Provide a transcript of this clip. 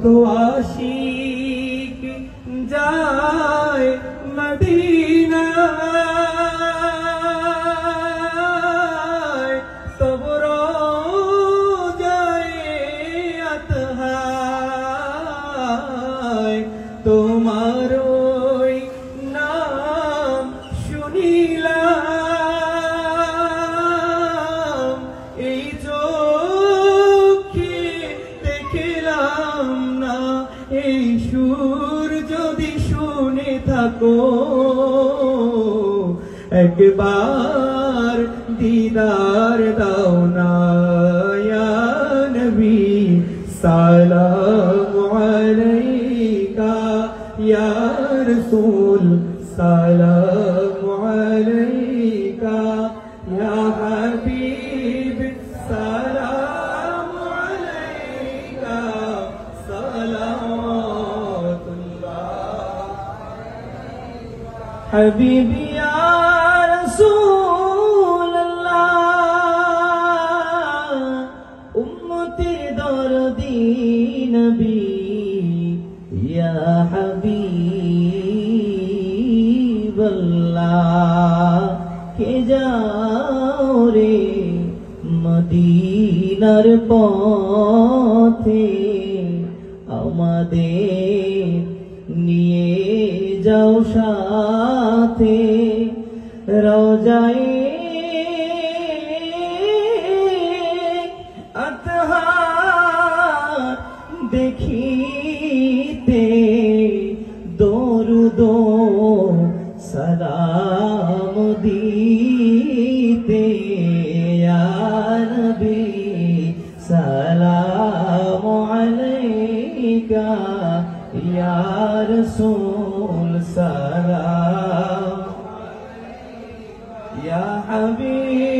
কত আশিক যায় মদিনায়, তব রোজায়ে আতহায় তোমার ওই নাম শুনিলাম, এই চোখে দেখলাম না, এই সুর যদি শুনে থাকো একবার দিদার দাও না ইয়া নবী, সালামু আলাইকা ইয়া রাসূল, সালামু আলাইকা ইয়া হাবিব, সালামু আলাইকা সালাওয়াতুল্লাহ। হাবিবি ইয়া রাসূলুল্লাহ, উম্মতের দরদি নবী ইয়া হাবিবাল্লাহ, কে যাও রে মদিনার পথে, আমাদের নিয়ে যাও সাথে, রওজায়ে আতহার দেখিতে, দরুদ সালাম দিতে, ইয়া নবী সালামু আলাইকা ইয়া রাসূল, সালাম ইয়া হাবিব।